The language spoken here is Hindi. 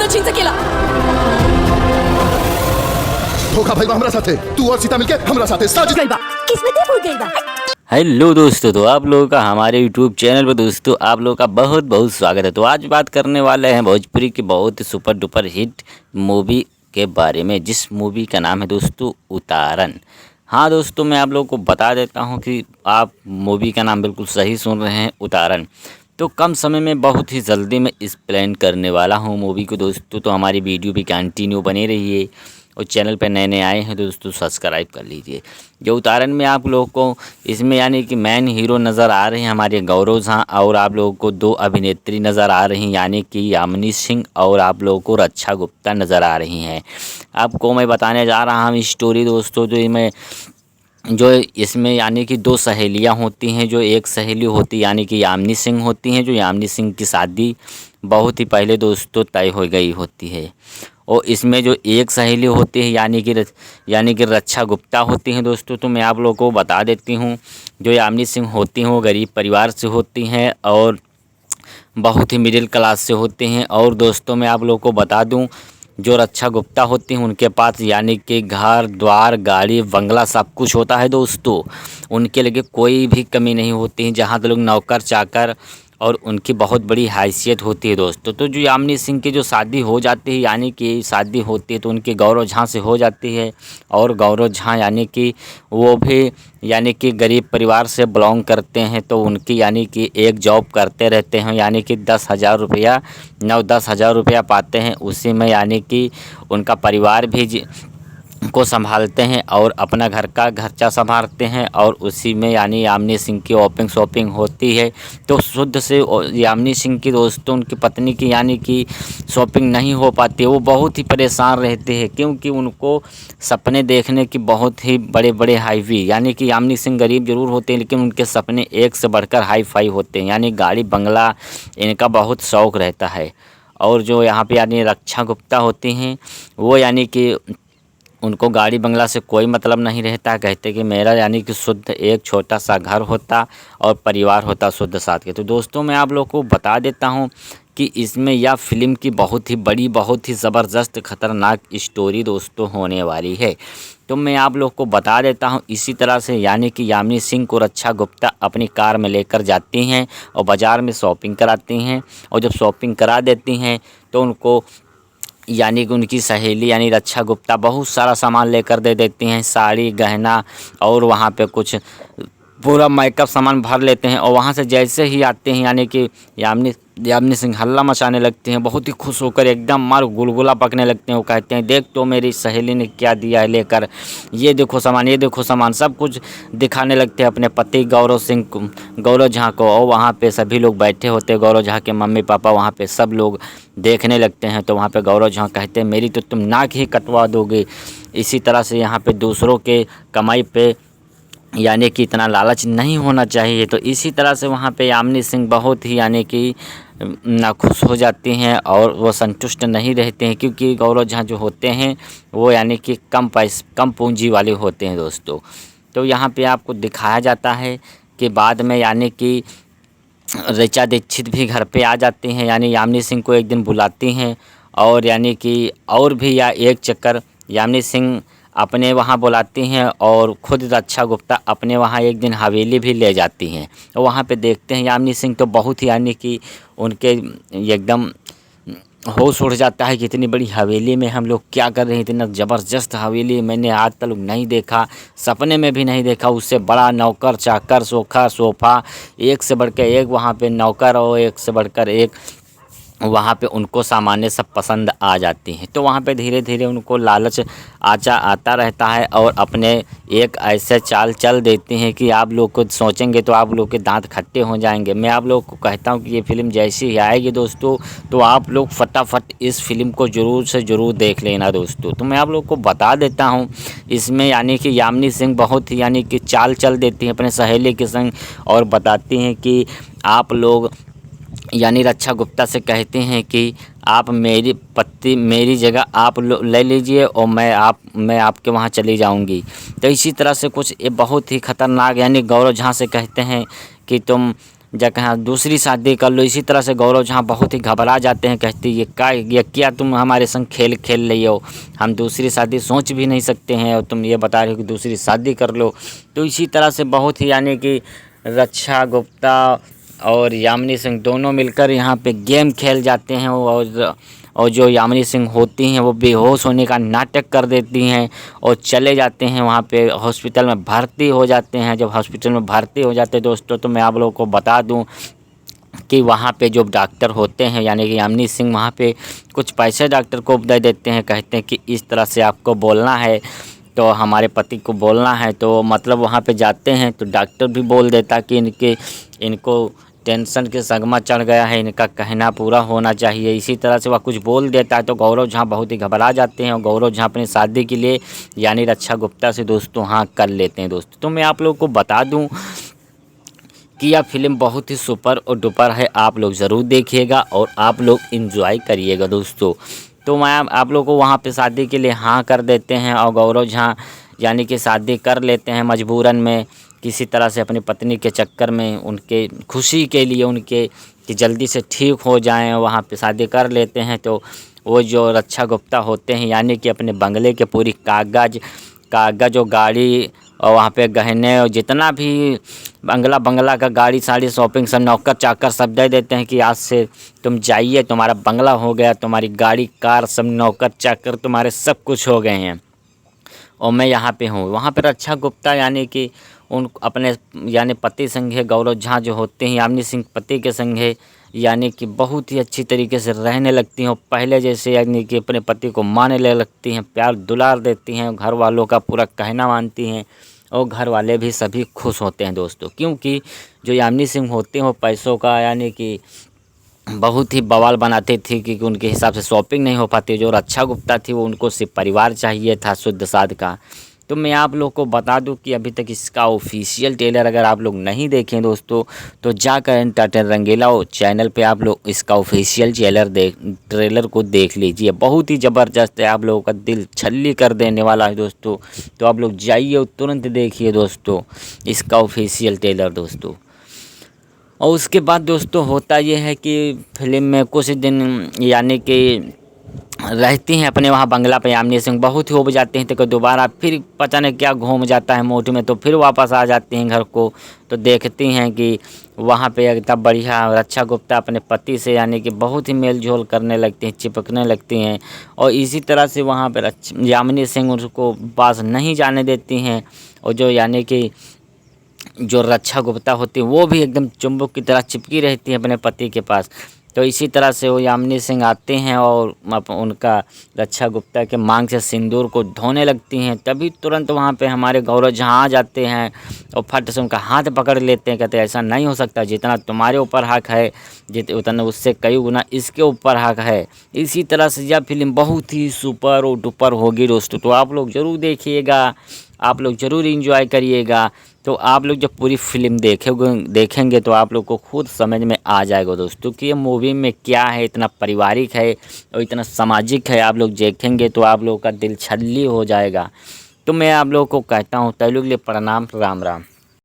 अपना छीन सकेला। धोखा भाई हमरा साथे, तू और सीता मिलके हमरा साथे साजिश गई बा, किस्मत फूट गई बा। हेलो दोस्तों, तो आप लोगों का हमारे यूट्यूब चैनल पर दोस्तों आप लोगों का बहुत बहुत स्वागत है। तो आज बात करने वाले हैं भोजपुरी की बहुत ही सुपर डुपर हिट मूवी के बारे में, जिस मूवी का नाम है दोस्तों उतारन। हाँ दोस्तों, मैं आप लोगों को बता देता हूँ कि आप मूवी का नाम बिल्कुल सही सुन रहे हैं, उतारन। तो कम समय में बहुत ही जल्दी मैं एक्सप्लेन करने वाला हूँ मूवी को दोस्तों। तो हमारी वीडियो भी कंटिन्यू बनी रहिए और चैनल पर नए नए आए हैं दोस्तों सब्सक्राइब कर लीजिए। जो उतारन में आप लोगों को इसमें यानी कि मेन हीरो नज़र आ रहे हैं हमारे गौरव झा, और आप लोगों को दो अभिनेत्री नज़र आ रही हैं यानी कि यामिनी सिंह और आप लोगों को रक्षा गुप्ता नज़र आ रही हैं। आपको मैं बताने जा रहा हूँ स्टोरी दोस्तों। जो इसमें यानी कि दो सहेलियां होती हैं। जो एक सहेली होती यानी कि यामिनी सिंह होती हैं, जो यामिनी सिंह की शादी बहुत ही पहले दोस्तों तय हो गई होती है। और इसमें जो एक सहेली होती है यानी कि रक्षा गुप्ता होती हैं दोस्तों। तो मैं आप लोगों को बता देती हूँ, जो यामिनी सिंह होती हैं वो गरीब परिवार से होती हैं और बहुत ही मिडिल क्लास से होते हैं। और दोस्तों मैं आप लोगों को बता दूं, जो रक्षा गुप्ता होती हैं उनके पास यानी कि घर द्वार गाड़ी बंगला सब कुछ होता है दोस्तों। उनके लिए कोई भी कमी नहीं होती है, जहाँ तो लोग नौकर चाकर और उनकी बहुत बड़ी हैसियत होती है दोस्तों। तो जो यामिनी सिंह की जो शादी हो जाती है यानी कि शादी होती है तो उनकी गौरव झा से हो जाती है। और गौरव झा यानी कि वो भी यानी कि गरीब परिवार से बिलोंग करते हैं। तो उनकी यानी कि एक जॉब करते रहते हैं यानी कि 10,000 रुपया 9-10 हज़ार रुपया पाते हैं। उसी में यानी कि उनका परिवार भी को संभालते हैं और अपना घर का खर्चा संभालते हैं। और उसी में यानी यामिनी सिंह की शॉपिंग होती है। तो शुद्ध से यामिनी सिंह की दोस्तों उनकी पत्नी की यानी कि शॉपिंग नहीं हो पाती। वो बहुत ही परेशान रहते हैं क्योंकि उनको सपने देखने की बहुत ही बड़े बड़े हाईवे यानी कि यामिनी सिंह गरीब जरूर होते हैं लेकिन उनके सपने एक से बढ़कर हाई फाई होते हैं, यानी गाड़ी बंगला इनका बहुत शौक़ रहता है। और जो यहाँ पे यानी रक्षा गुप्ता होती हैं वो यानी कि उनको गाड़ी बंगला से कोई मतलब नहीं रहता। कहते कि मेरा यानी कि शुद्ध एक छोटा सा घर होता और परिवार होता शुद्ध साथ के। तो दोस्तों मैं आप लोगों को बता देता हूं कि इसमें यह फिल्म की बहुत ही बड़ी बहुत ही ज़बरदस्त खतरनाक स्टोरी दोस्तों होने वाली है। तो मैं आप लोग को बता देता हूं इसी तरह से यानी कि यामिनी सिंह को रक्षा गुप्ता अपनी कार में लेकर जाती हैं और बाज़ार में शॉपिंग कराती हैं। और जब शॉपिंग करा देती हैं तो उनको यानी कि उनकी सहेली यानी रक्षा गुप्ता बहुत सारा सामान लेकर दे देती हैं, साड़ी गहना और वहाँ पे कुछ पूरा मेकअप सामान भर लेते हैं। और वहाँ से जैसे ही आते हैं यानी कि यामिनी सिंह हल्ला मचाने लगते हैं, बहुत ही खुश होकर एकदम मार गुलगुला पकने लगते हैं। वो कहते हैं देख तो मेरी सहेली ने क्या दिया है लेकर, ये देखो सामान, सब कुछ दिखाने लगते हैं अपने पति गौरव झा को। और वहाँ पे सभी लोग बैठे होते हैं, गौरव झा के मम्मी पापा वहाँ पे सब लोग देखने लगते हैं। तो वहाँ पे गौरव झा कहते हैं मेरी तो तुम नाक ही कटवा दोगे। इसी तरह से यहाँ पे दूसरों के कमाई पे यानी कि इतना लालच नहीं होना चाहिए। तो इसी तरह से वहाँ पे यामिनी सिंह बहुत ही यानी कि नाखुश हो जाती हैं और वो संतुष्ट नहीं रहते हैं क्योंकि गौरव झा जो होते हैं वो यानी कि कम पूंजी वाले होते हैं दोस्तों। तो यहाँ पे आपको दिखाया जाता है कि बाद में यानी कि ऋचा दीक्षित भी घर पे आ जाती हैं, यानी यामिनी सिंह को एक दिन बुलाती हैं और यानी कि और भी या एक चक्कर यामिनी सिंह अपने वहाँ बुलाती हैं और खुद रक्षा गुप्ता अपने वहाँ एक दिन हवेली भी ले जाती हैं। और वहाँ पे देखते हैं यामिनी सिंह तो बहुत ही यानी कि उनके एकदम होश उड़ जाता है कि इतनी बड़ी हवेली में हम लोग क्या कर रहे हैं, इतना ज़बरदस्त हवेली मैंने आज तक नहीं देखा, सपने में भी नहीं देखा। उससे बड़ा नौकर चाकर सोफ़ा एक से बढ़कर एक वहाँ पे नौकर और एक से बढ़कर एक वहाँ पे उनको सामान्य सब पसंद आ जाती हैं। तो वहाँ पे धीरे धीरे उनको लालच आता रहता है और अपने एक ऐसे चाल चल देती हैं कि आप लोग को सोचेंगे तो आप लोग के दांत खट्टे हो जाएंगे। मैं आप लोग को कहता हूँ कि ये फिल्म जैसी ही आएगी दोस्तों तो आप लोग फटाफट इस फिल्म को ज़रूर से ज़रूर देख लेना दोस्तों। तो मैं आप लोग को बता देता हूँ इसमें यानी कि यामिनी सिंह बहुत ही यानी कि चाल चल देती हैं अपने सहेली के संग और बताती हैं कि आप लोग यानी रक्षा गुप्ता से कहते हैं कि आप मेरी जगह आप ले लीजिए और मैं आपके वहाँ चली जाऊँगी। तो इसी तरह से कुछ ये बहुत ही ख़तरनाक यानी गौरव झा से कहते हैं कि तुम या कहाँ दूसरी शादी कर लो। इसी तरह से गौरव झा बहुत ही घबरा जाते हैं, कहती ये क्या तुम हमारे संग खेल खेल रही हो, हम दूसरी शादी सोच भी नहीं सकते हैं और तुम ये बता रहे हो कि दूसरी शादी कर लो। तो इसी तरह से बहुत ही यानी कि रक्षा गुप्ता और यामिनी सिंह दोनों मिलकर यहाँ पे गेम खेल जाते हैं और जो यामिनी सिंह होती हैं वो बेहोश होने का नाटक कर देती हैं और चले जाते हैं वहाँ पे हॉस्पिटल में भर्ती हो जाते हैं। जब हॉस्पिटल में भर्ती हो जाते हैं दोस्तों, तो मैं आप लोगों को बता दूं कि वहाँ पे जो डॉक्टर होते हैं यानी कि यामिनी सिंह वहाँ पे कुछ पैसे डॉक्टर को दे देते हैं, कहते हैं कि इस तरह से आपको बोलना है, तो हमारे पति को बोलना है। तो मतलब वहाँ पे जाते हैं तो डॉक्टर भी बोल देता कि इनको टेंशन के सगमा चढ़ गया है, इनका कहना पूरा होना चाहिए। इसी तरह से वह कुछ बोल देता है तो गौरव झा बहुत ही घबरा जाते हैं और गौरव झा अपनी शादी के लिए यानी रक्षा गुप्ता से दोस्तों हाँ कर लेते हैं दोस्तों। तो मैं आप लोगों को बता दूं कि यह फिल्म बहुत ही सुपर और डुपर है, आप लोग ज़रूर देखिएगा और आप लोग इंजॉय करिएगा दोस्तों। तो मैं आप लोगों को वहाँ पे शादी के लिए हाँ कर देते हैं और गौरव झा यानी कि शादी कर लेते हैं मजबूरन में, किसी तरह से अपनी पत्नी के चक्कर में, उनके खुशी के लिए उनके कि जल्दी से ठीक हो जाएं, वहाँ पे शादी कर लेते हैं। तो वो जो रक्षा गुप्ता होते हैं यानी कि अपने बंगले के पूरी कागज़ और गाड़ी और वहाँ पे गहने और जितना भी बंगला का गाड़ी सारी शॉपिंग सब नौकर चाकर सब दे देते हैं कि आज से तुम जाइए, तुम्हारा बंगला हो गया, तुम्हारी गाड़ी कार सब नौकर चाकर तुम्हारे सब कुछ हो गए हैं और मैं यहाँ पे हूँ। वहाँ पे रक्षा गुप्ता यानी कि उन अपने यानी पति संगे गौरव झा जो होते हैं यामिनी सिंह पति के संगे यानी कि बहुत ही अच्छी तरीके से रहने लगती हैं और पहले जैसे यानी कि अपने पति को मानने लगती हैं, प्यार दुलार देती हैं, घर वालों का पूरा कहना मानती हैं और घर वाले भी सभी खुश होते हैं दोस्तों। क्योंकि जो यामिनी सिंह होते हैं वो पैसों का यानी कि बहुत ही बवाल बनाते थे कि उनके हिसाब से शॉपिंग नहीं हो पाती। जो रक्षा गुप्ता थी वो उनको सिर्फ परिवार चाहिए था शुद्ध साध का। तो मैं आप लोग को बता दूं कि अभी तक इसका ऑफिशियल ट्रेलर अगर आप लोग नहीं देखें दोस्तों तो जाकर एंटरटेन रंगीला चैनल पे आप लोग इसका ऑफिशियल ट्रेलर को देख लीजिए। बहुत ही ज़बरदस्त है, आप लोगों का दिल छल्ली कर देने वाला है दोस्तों। तो आप लोग जाइए और तुरंत देखिए दोस्तों इसका ऑफिशियल ट्रेलर दोस्तों। और उसके बाद दोस्तों होता ये है कि फिल्म में कुछ दिन यानी कि रहती हैं अपने वहाँ बंगला पे यामिनी सिंह, बहुत ही उब जाते हैं। तो दोबारा फिर पता नहीं क्या घूम जाता है मूड में, तो फिर वापस आ जाती हैं घर को। तो देखती हैं कि वहाँ पे एकदम बढ़िया रक्षा गुप्ता अपने पति से यानी कि बहुत ही मेल जोल करने लगती हैं, चिपकने लगती हैं और इसी तरह से वहाँ पे यामिनी सिंह उसको पास नहीं जाने देती हैं और जो यानी कि जो रक्षा गुप्ता होती है वो भी एकदम चुंबक की तरह चिपकी रहती है अपने पति के पास। तो इसी तरह से वो यामिनी सिंह आते हैं और उनका रक्षा गुप्ता के मांग से सिंदूर को धोने लगती हैं। तभी तुरंत वहाँ पे हमारे गौरव झा आ जाते हैं और फट से उनका हाथ पकड़ लेते हैं, कहते हैं ऐसा नहीं हो सकता, जितना तुम्हारे ऊपर हक है उतना उससे कई गुना इसके ऊपर हक है। इसी तरह से यह फिल्म बहुत ही सुपर और डुपर होगी दोस्तों। तो आप लोग ज़रूर देखिएगा, आप लोग ज़रूर इंजॉय करिएगा। तो आप लोग जब पूरी फिल्म देखेंगे तो आप लोग को खुद समझ में आ जाएगा दोस्तों कि ये मूवी में क्या है, इतना पारिवारिक है और इतना सामाजिक है। आप लोग देखेंगे तो आप लोगों का दिल छल्ली हो जाएगा। तो मैं आप लोगों को कहता हूँ तय लोग लिए प्रणाम, राम राम।